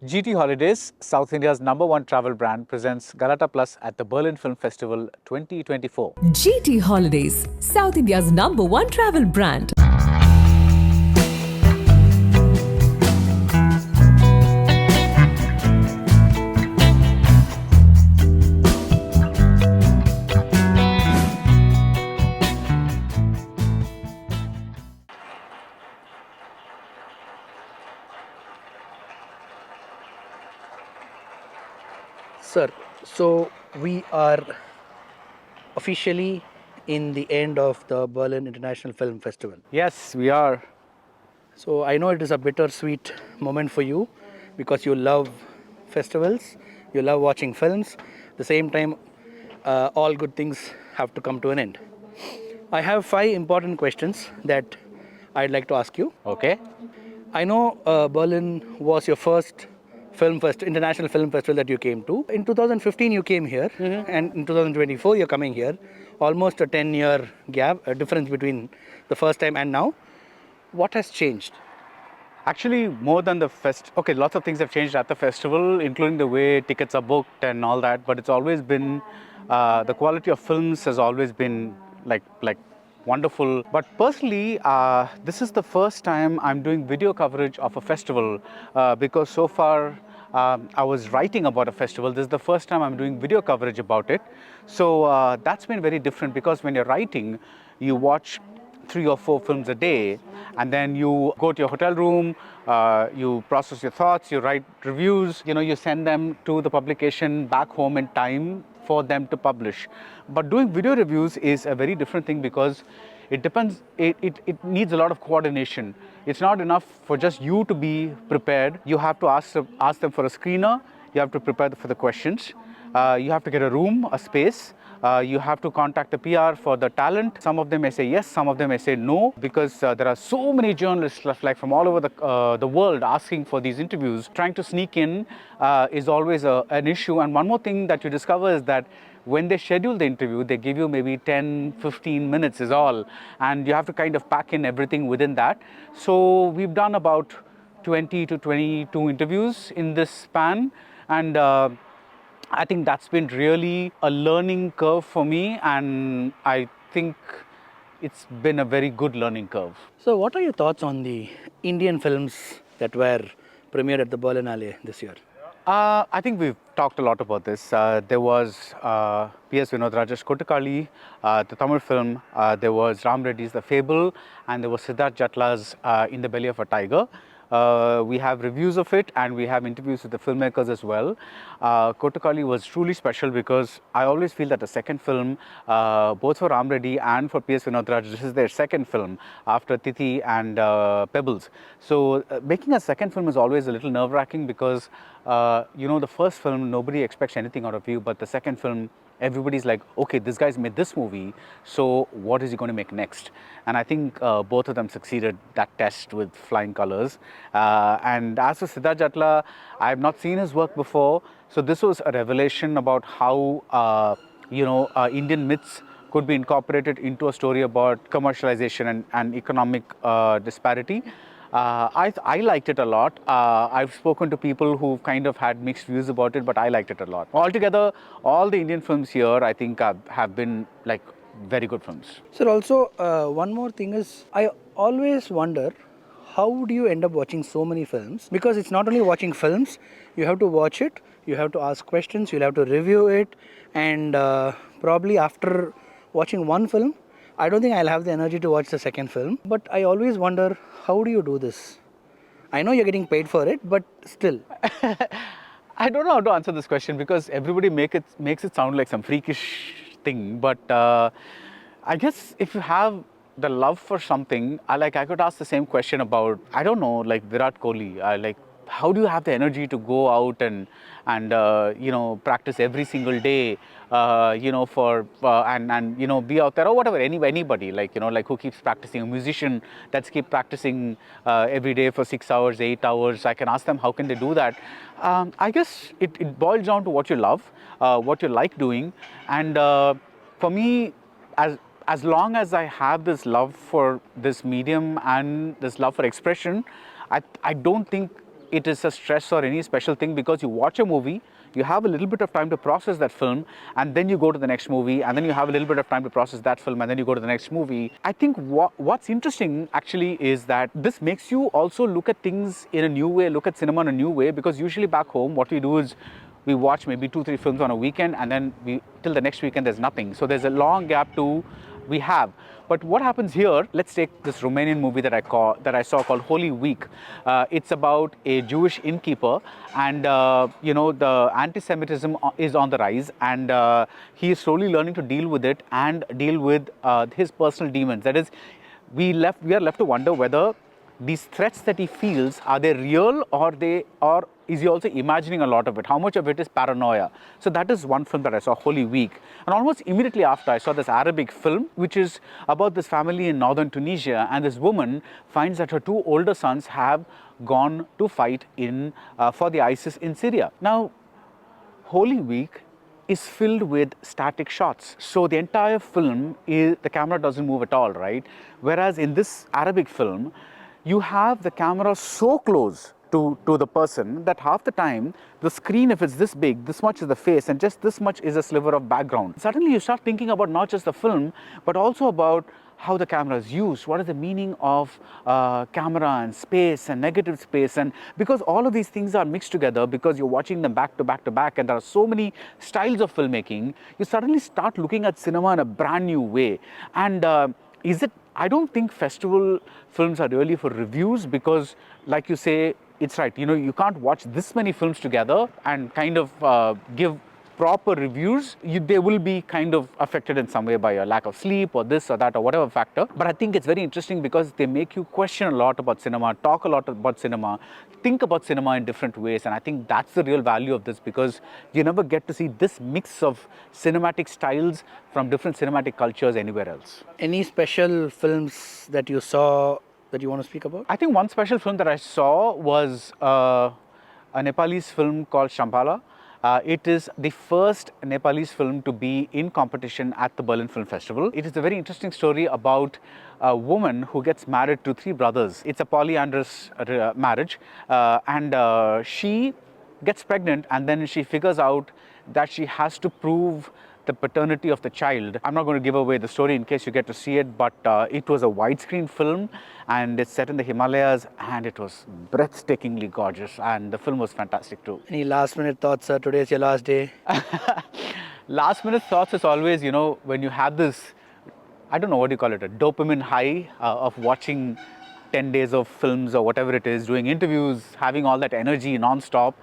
GT Holidays, South India's #1 travel brand, presents Galatta Plus at the Berlin Film Festival 2024. GT Holidays, South India's #1 travel brand. Sir, so we are officially in the end of the Berlin International Film Festival. Yes, we are. So I know it is a bittersweet moment for you because you love festivals, you love watching films. At the same time, all good things have to come to an end. I have 5 important questions that I'd like to ask you. Okay. I know Berlin was your first international film festival that you came to. In 2015 you came here, and in 2024 you're coming here. Almost a 10-year gap, a difference between the first time and now. What has changed? Actually, more than the okay, lots of things have changed at the festival, including the way tickets are booked and all that. But it's always been the quality of films has always been like wonderful. But personally, this is the first time I'm doing video coverage of a festival because so far I was writing about a festival. This is the first time I'm doing video coverage about it. So that's been very different because when you're writing, you watch 3 or 4 films a day, and then you go to your hotel room, you process your thoughts, you write reviews, you send them to the publication back home in time for them to publish. But doing video reviews is a very different thing because it needs a lot of coordination. It's not enough for just you to be prepared. You have to ask them for a screener, you have to prepare for the questions, you have to get a room, a space. You have to contact the PR for the talent. Some of them may say yes, some of them may say no, because there are so many journalists like from all over the world asking for these interviews. Trying to sneak in is always an issue. And one more thing that you discover is that when they schedule the interview, they give you maybe 10-15 minutes is all, and you have to kind of pack in everything within that. So we've done about 20 to 22 interviews in this span, and I think that's been really a learning curve for me, and I think it's been a very good learning curve. So what are your thoughts on the Indian films that were premiered at the Berlinale this year? I think we've talked a lot about this. There was P.S. Vinod Raja's Kotakali, the Tamil film. There was Ram Reddy's The Fable, and there was Siddharth Jatla's In the Belly of a Tiger. We have reviews of it, and we have interviews with the filmmakers as well. Kotakali was truly special because I always feel that the second film, both for Ram Reddy and for P.S. Vinod Raj, this is their second film after Titi and Pebbles. So making a second film is always a little nerve-wracking because the first film, nobody expects anything out of you, but the second film, everybody's like, okay, this guy's made this movie, so what is he going to make next? And I think both of them succeeded that test with flying colors. And as for Siddharth Jatla, I have not seen his work before, so this was a revelation about how Indian myths could be incorporated into a story about commercialization and economic disparity. I liked it a lot. I've spoken to people who've kind of had mixed views about it, but I liked it a lot. Altogether, all the Indian films here, I think, have been like very good films. Sir, also one more thing is, I always wonder, how do you end up watching so many films? Because it's not only watching films, you have to watch it, you have to ask questions, you'll have to review it, and probably after watching one film, I don't think I'll have the energy to watch the second film. But I always wonder, how do you do this? I know you're getting paid for it, but still. I don't know how to answer this question because everybody makes it sound like some freakish thing. But I guess if you have the love for something, I could ask the same question about, I don't know, like Virat Kohli. How do you have the energy to go out and practice every single day, and be out there, or whatever, anybody, like who keeps practicing, a musician that's keep practicing every day for 6 hours, 8 hours. I can ask them, how can they do that? I guess it boils down to what you love, what you like doing. And for me, as long as I have this love for this medium and this love for expression, I don't think it is a stress or any special thing, because you watch a movie, you have a little bit of time to process that film, and then you go to the next movie, and then you have a little bit of time to process that film, and then you go to the next movie. I think what's interesting actually is that this makes you also look at things in a new way, look at cinema in a new way, because usually back home what we do is we watch maybe 2-3 films on a weekend, and then till the next weekend there's nothing. So there's a long gap we have. But what happens here, let's take this Romanian movie that I saw called Holy Week. It's about a Jewish innkeeper, and the anti-Semitism is on the rise, and he is slowly learning to deal with it and deal with his personal demons. That is, we are left to wonder whether these threats that he feels, are they real, or is he also imagining a lot of it? How much of it is paranoia? So that is one film that I saw, Holy Week. And almost immediately after, I saw this Arabic film, which is about this family in northern Tunisia, and this woman finds that her 2 older sons have gone to fight for the ISIS in Syria. Now, Holy Week is filled with static shots. So the entire film, the camera doesn't move at all, right? Whereas in this Arabic film, you have the camera so close to the person that half the time the screen, if it's this big, this much is the face and just this much is a sliver of background. Suddenly you start thinking about not just the film, but also about how the camera is used. What is the meaning of camera and space and negative space? And because all of these things are mixed together, because you're watching them back to back to back, and there are so many styles of filmmaking, you suddenly start looking at cinema in a brand new way. And I don't think festival films are really for reviews, because like you say, it's right, you can't watch this many films together and kind of give proper reviews. They will be kind of affected in some way by a lack of sleep or this or that or whatever factor. But I think it's very interesting because they make you question a lot about cinema, talk a lot about cinema, think about cinema in different ways. And I think that's the real value of this, because you never get to see this mix of cinematic styles from different cinematic cultures anywhere else. Any special films that you saw that you want to speak about? I think one special film that I saw was a Nepalese film called Shambhala. It is the first Nepalese film to be in competition at the Berlin Film Festival. It is a very interesting story about a woman who gets married to 3 brothers. It's a polyandrous marriage, and she gets pregnant, and then she figures out that she has to prove the paternity of the child. I'm not going to give away the story in case you get to see it, but it was a widescreen film, and it's set in the Himalayas, and it was breathtakingly gorgeous, and the film was fantastic too. Any last minute thoughts, sir? Today's your last day. Last minute thoughts is always, when you have this, I don't know what you call it, a dopamine high of watching 10 days of films or whatever it is, doing interviews, having all that energy non-stop,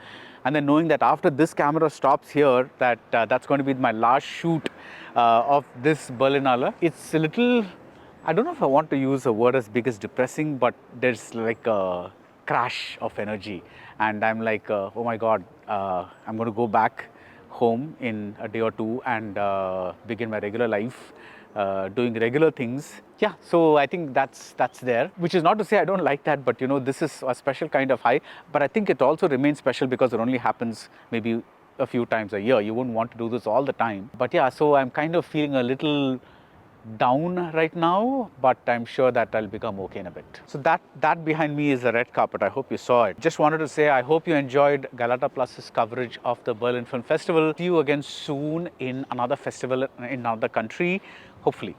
and then knowing that after this camera stops here, that's going to be my last shoot of this Berlinale. It's a little, I don't know if I want to use a word as big as depressing, but there's like a crash of energy, and I'm like, oh my God, I'm going to go back home in a day or two and begin my regular life, doing regular things. Yeah, so I think that's there, which is not to say I don't like that, but this is a special kind of high. But I think it also remains special because it only happens maybe a few times a year. You wouldn't want to do this all the time. But yeah, so I'm kind of feeling a little down right now, but I'm sure that I'll become okay in a bit. So that behind me is the red carpet. I hope you saw it. Just wanted to say I hope you enjoyed Galatta Plus's coverage of the Berlin Film Festival. See you again soon in another festival in another country, hopefully.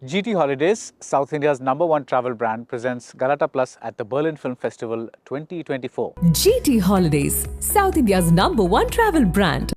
GT Holidays, South India's #1 travel brand, presents Galatta Plus at the Berlin Film Festival 2024. GT Holidays, South India's #1 travel brand.